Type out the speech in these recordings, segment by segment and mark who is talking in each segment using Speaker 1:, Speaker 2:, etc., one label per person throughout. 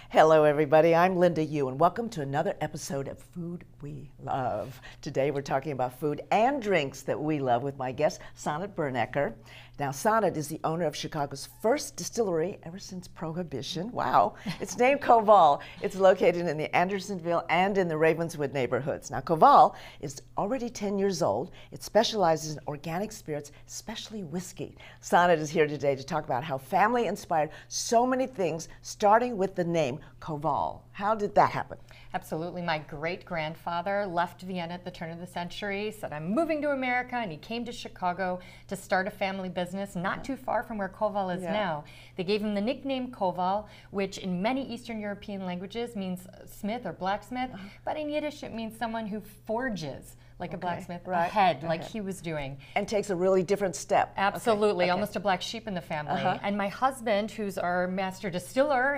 Speaker 1: Hello, everybody. I'm Linda Yu, and welcome to another episode of Food We Love. Today, we're talking about food and drinks that we love with my guest, Sonnet Bernecker. Now, Sonnet is the owner of Chicago's first distillery ever since Prohibition. Wow. It's named Koval. It's located in the Andersonville and in the Ravenswood neighborhoods. Now, Koval is already 10 years old. It specializes in organic spirits, especially whiskey. Sonnet is here today to talk about how family inspired so many things, starting with the name Koval. How did that happen?
Speaker 2: Absolutely. My great-grandfather left Vienna at the turn of the century, said, I'm moving to America, and he came to Chicago to start a family business not too far from where Koval is now. They gave him the nickname Koval, which in many Eastern European languages means smith or blacksmith, but in Yiddish it means someone who forges like a blacksmith ahead, like he was doing.
Speaker 1: And takes a really different step.
Speaker 2: Absolutely, almost a black sheep in the family. And my husband, who's our master distiller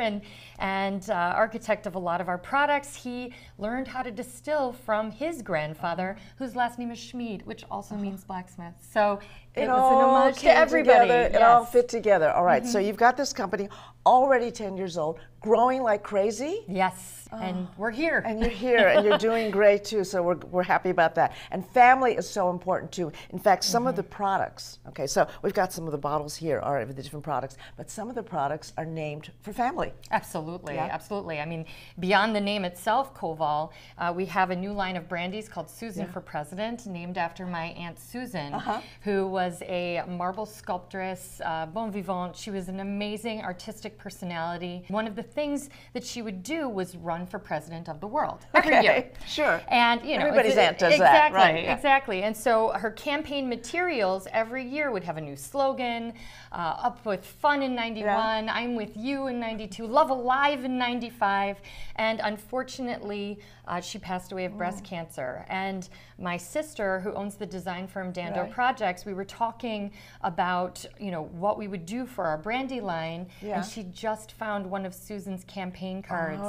Speaker 2: and architect of a lot of our products, he learned how to distill from his grandfather, whose last name is Schmid, which also means blacksmith. So it was an homage to everybody.
Speaker 1: It all fit together. All right, so you've got this company already 10 years old, growing like crazy.
Speaker 2: Yes, and we're here.
Speaker 1: And you're here, and you're doing great too, so we're happy about that. And family is so important too. In fact, some of the products, okay, so we've got some of the bottles here, are of the different products, but some of the products are named for family.
Speaker 2: Absolutely, absolutely. I mean, beyond the name itself, Koval, we have a new line of brandies called Susan for President, named after my Aunt Susan, who was a marble sculptress, bon vivant. She was an amazing artistic personality. One of the things that she would do was run for president of the world every year.
Speaker 1: Sure.
Speaker 2: And you know,
Speaker 1: everybody's aunt does that, right?
Speaker 2: Exactly. And so her campaign materials every year would have a new slogan: Up with Fun in '91, I'm with you in '92, Love Alive in '95, and unfortunately, she passed away of breast cancer. And my sister, who owns the design firm Dando Projects, we were talking about what we would do for our brandy line, and she just found one of Susan's campaign cards.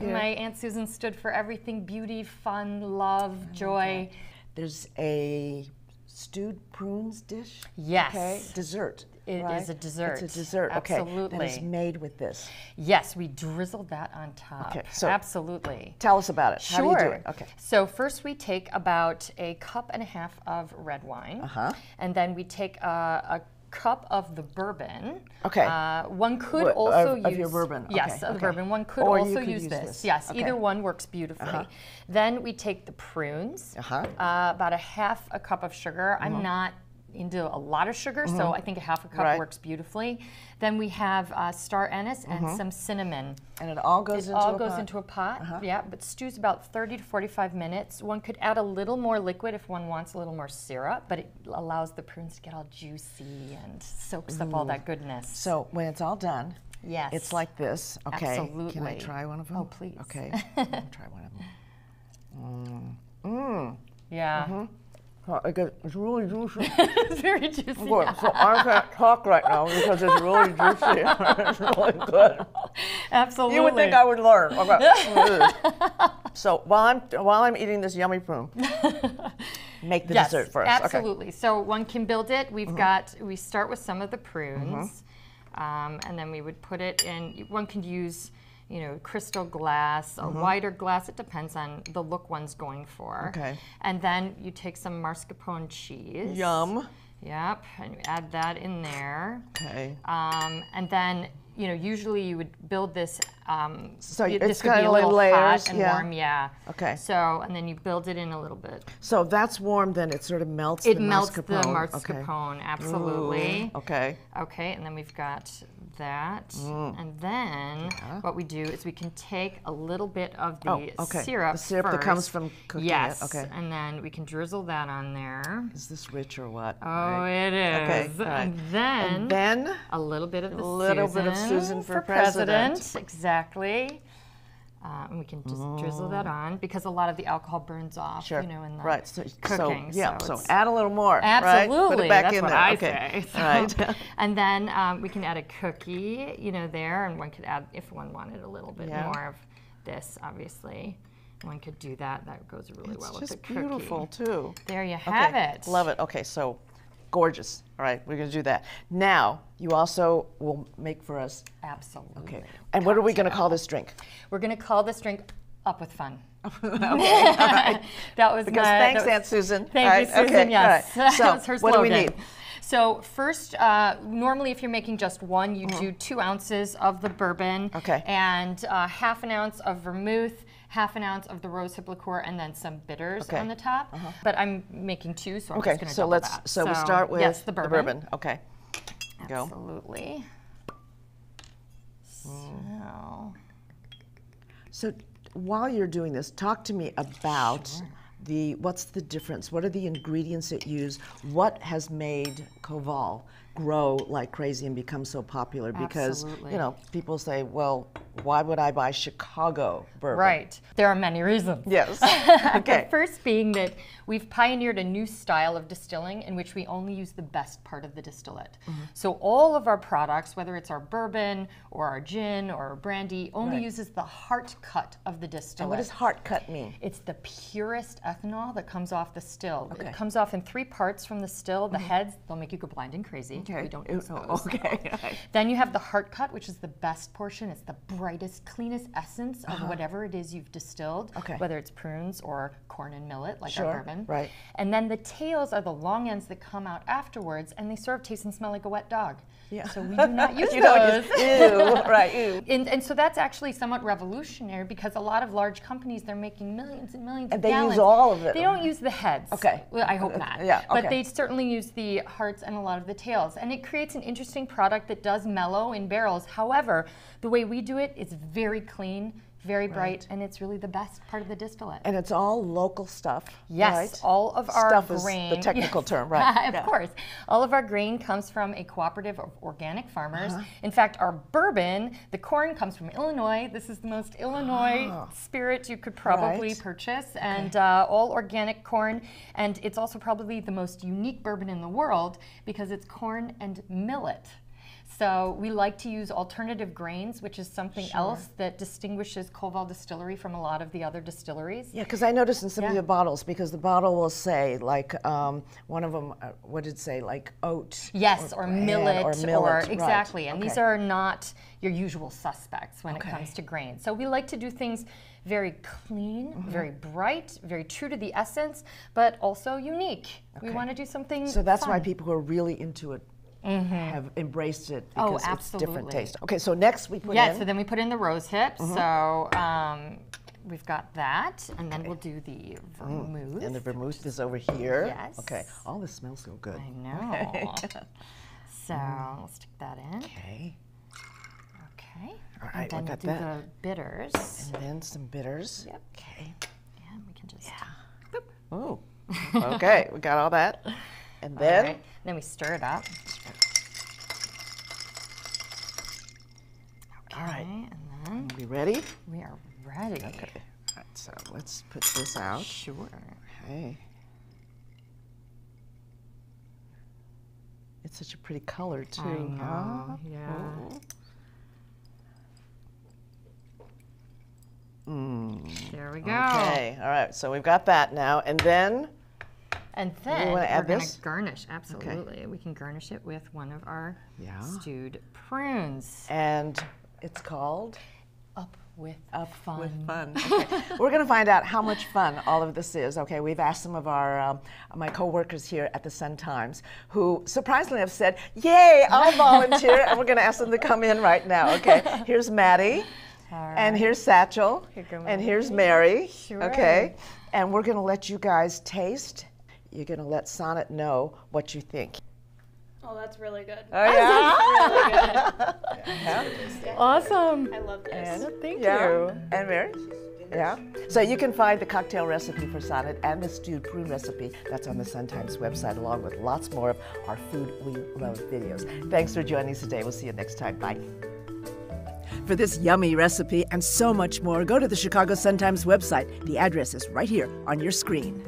Speaker 2: My Aunt Susan stood for everything: beauty, fun, love, joy.
Speaker 1: There's a stewed prunes dish.
Speaker 2: Yes.
Speaker 1: Okay. Dessert.
Speaker 2: It is a dessert.
Speaker 1: It's a dessert.
Speaker 2: Absolutely.
Speaker 1: Okay. That is made with this.
Speaker 2: Yes, we drizzled that on top.
Speaker 1: Okay. So
Speaker 2: absolutely.
Speaker 1: Tell us about it.
Speaker 2: Sure.
Speaker 1: How do you do it? Okay.
Speaker 2: So first we take about a cup and a half of red wine, and then we take a cup of the bourbon. Okay. One could also use
Speaker 1: your bourbon.
Speaker 2: Yes, the bourbon. One could also use this. Yes, either one works beautifully. Then we take the prunes. About a cup of sugar. I'm not into a lot of sugar, so I think a half a cup works beautifully. Then we have star anise and some cinnamon.
Speaker 1: And it all goes
Speaker 2: into a pot. Yeah, but stews about 30 to 45 minutes. One could add a little more liquid if one wants a little more syrup, but it allows the prunes to get all juicy and soaks up all that goodness.
Speaker 1: So when it's all done, it's like this. Okay.
Speaker 2: Absolutely.
Speaker 1: Can I try one of them?
Speaker 2: Oh, please.
Speaker 1: Okay. I'm gonna try one of them.
Speaker 2: Yeah.
Speaker 1: It's really juicy.
Speaker 2: It's very juicy.
Speaker 1: So I can't talk right now because it's really juicy. It's really good.
Speaker 2: Absolutely.
Speaker 1: You would think I would learn. Okay. So while I'm eating this yummy prune, make the dessert first.
Speaker 2: Absolutely. Okay. So one can build it. We start with some of the prunes, and then we would put it in. One can use crystal glass, a wider glass. It depends on the look one's going for. Okay. And then you take some mascarpone cheese.
Speaker 1: Yum.
Speaker 2: Yep, and you add that in there.
Speaker 1: Okay.
Speaker 2: And then, usually you would build this.
Speaker 1: So
Speaker 2: this
Speaker 1: could be a little
Speaker 2: layers,
Speaker 1: hot
Speaker 2: and warm,
Speaker 1: Okay.
Speaker 2: So, and then you build it in a little bit.
Speaker 1: So that's warm, then it sort of melts
Speaker 2: the mascarpone.
Speaker 1: It melts the
Speaker 2: mascarpone, absolutely.
Speaker 1: Ooh, okay.
Speaker 2: Okay, and then we've got that. And then what we do is we can take a little bit of the syrup.
Speaker 1: The syrup
Speaker 2: first.
Speaker 1: That comes from cooking
Speaker 2: it.
Speaker 1: Okay.
Speaker 2: And then we can drizzle that on there.
Speaker 1: Is this rich or what?
Speaker 2: Oh, it is.
Speaker 1: Okay.
Speaker 2: And then a little bit of Susan for President. Exactly. And we can just drizzle that on because a lot of the alcohol burns off, in the cooking.
Speaker 1: So add a little more.
Speaker 2: Absolutely.
Speaker 1: Right? Put it back
Speaker 2: That's
Speaker 1: in
Speaker 2: what
Speaker 1: there.
Speaker 2: I
Speaker 1: say.
Speaker 2: So,
Speaker 1: right.
Speaker 2: And then we can add a cookie, there, and one could add, if one wanted a little bit more of this, obviously. One could do that. That goes really well with the cookie.
Speaker 1: It's just beautiful, too.
Speaker 2: There you have it.
Speaker 1: Love it. Okay, so gorgeous. All right, we're going to do that. Now, you also will make for us.
Speaker 2: Absolutely.
Speaker 1: Okay. And what are we going to call this drink?
Speaker 2: We're going to call this drink Up with Fun.
Speaker 1: Okay. All right.
Speaker 2: That was
Speaker 1: thanks, Aunt Susan.
Speaker 2: Thank you, Susan.
Speaker 1: Okay.
Speaker 2: Yes,
Speaker 1: Right. So,
Speaker 2: that was her slogan.
Speaker 1: what do we need?
Speaker 2: So first, normally if you're making just one, you do 2 ounces of the bourbon, and half an ounce of vermouth, half an ounce of the rosehip liqueur, and then some bitters on the top. But I'm making 2, so I'm just going to double that.
Speaker 1: So we'll start with
Speaker 2: yes, the bourbon.
Speaker 1: Okay. Go.
Speaker 2: Absolutely.
Speaker 1: So while you're doing this, talk to me about what's the difference? What are the ingredients that you use? What has made Koval grow like crazy and become so popular? Because, you know, people say, well, why would I buy Chicago bourbon?
Speaker 2: Right. There are many reasons.
Speaker 1: Yes.
Speaker 2: The first being that we've pioneered a new style of distilling in which we only use the best part of the distillate. So all of our products, whether it's our bourbon or our gin or our brandy, only uses the heart cut of the distillate.
Speaker 1: And what does heart cut mean?
Speaker 2: It's the purest ethanol that comes off the still. It comes off in 3 parts from the still. The heads, they'll make you go blind and crazy. We don't use those. Then you have the heart cut, which is the best portion. It's the brightest, cleanest essence of whatever it is you've distilled, whether it's prunes or corn and millet, like our bourbon.
Speaker 1: Right.
Speaker 2: And then the tails are the long ends that come out afterwards, and they sort of taste and smell like a wet dog. Yeah. So we do not use those.
Speaker 1: Ew, right, ew.
Speaker 2: And so that's actually somewhat revolutionary because a lot of large companies, they're making millions and millions of
Speaker 1: And they
Speaker 2: gallons.
Speaker 1: use all of it.
Speaker 2: They don't use the heads.
Speaker 1: Okay.
Speaker 2: Well, I hope not. But they certainly use the hearts and a lot of the tails. And it creates an interesting product that does mellow in barrels. However, the way we do it is very clean, very bright, and it's really the best part of the distillate.
Speaker 1: And it's all local stuff.
Speaker 2: Yes,
Speaker 1: right?
Speaker 2: all of our
Speaker 1: stuff
Speaker 2: grain.
Speaker 1: Is the technical term, right?
Speaker 2: Of course. All of our grain comes from a cooperative of organic farmers. In fact, our bourbon, the corn comes from Illinois. This is the most Illinois spirit you could probably purchase, and all organic corn. And it's also probably the most unique bourbon in the world because it's corn and millet. So we like to use alternative grains, which is something else that distinguishes Koval Distillery from a lot of the other distilleries. Yeah,
Speaker 1: because I noticed in some of the bottles, because the bottle will say, like, one of them, what did it say, like oat?
Speaker 2: Yes, or millet. Or exactly.
Speaker 1: Right.
Speaker 2: And these are not your usual suspects when it comes to grain. So we like to do things very clean, very bright, very true to the essence, but also unique. We want to do something
Speaker 1: So that's
Speaker 2: fun.
Speaker 1: why people who are really into it have embraced it because it's different taste. Okay, so next we put in.
Speaker 2: Yeah, so then we put in the rose hips. So we've got that, and then we'll do the vermouth.
Speaker 1: And the vermouth is over here.
Speaker 2: Yes.
Speaker 1: Okay. All this smells so good.
Speaker 2: I know. So we'll stick that in.
Speaker 1: Okay.
Speaker 2: Okay.
Speaker 1: All right,
Speaker 2: and then
Speaker 1: we got
Speaker 2: we'll do
Speaker 1: that.
Speaker 2: the bitters.
Speaker 1: And then some bitters.
Speaker 2: Yep.
Speaker 1: Okay.
Speaker 2: And we can just.
Speaker 1: Oh. Okay, we got all that. And then.
Speaker 2: Then we stir it up. Okay,
Speaker 1: all right.
Speaker 2: And then
Speaker 1: Are we ready?
Speaker 2: we are ready.
Speaker 1: Okay. All right, so let's put this out.
Speaker 2: Sure.
Speaker 1: Okay. It's such a pretty color too.
Speaker 2: I know. Yeah. There we go.
Speaker 1: Okay. All right. So we've got that now, and then.
Speaker 2: And then
Speaker 1: wanna add
Speaker 2: we're going
Speaker 1: this?
Speaker 2: to garnish. Absolutely. We can garnish it with one of our stewed prunes.
Speaker 1: And it's called
Speaker 2: Up with Fun.
Speaker 1: With Fun. Okay. We're going to find out how much fun all of this is. Okay, we've asked some of our my co-workers here at the Sun-Times who surprisingly have said, "Yay, I'll volunteer," and we're going to ask them to come in right now. Okay, here's Maddie, and here's Satchel, and here's Mary.
Speaker 2: Sure.
Speaker 1: Okay, and we're going to let you guys taste. You're going to let Sonnet know what you think.
Speaker 3: Oh, that's really good.
Speaker 1: Oh, yeah?
Speaker 3: Really good.
Speaker 2: Awesome.
Speaker 3: I love this.
Speaker 1: And,
Speaker 2: Thank you.
Speaker 1: And Mary? Yeah. So you can find the cocktail recipe for Sonnet and the stewed prune recipe. That's on the Sun-Times website, along with lots more of our Food We Love videos. Thanks for joining us today. We'll see you next time. Bye. For this yummy recipe and so much more, go to the Chicago Sun-Times website. The address is right here on your screen.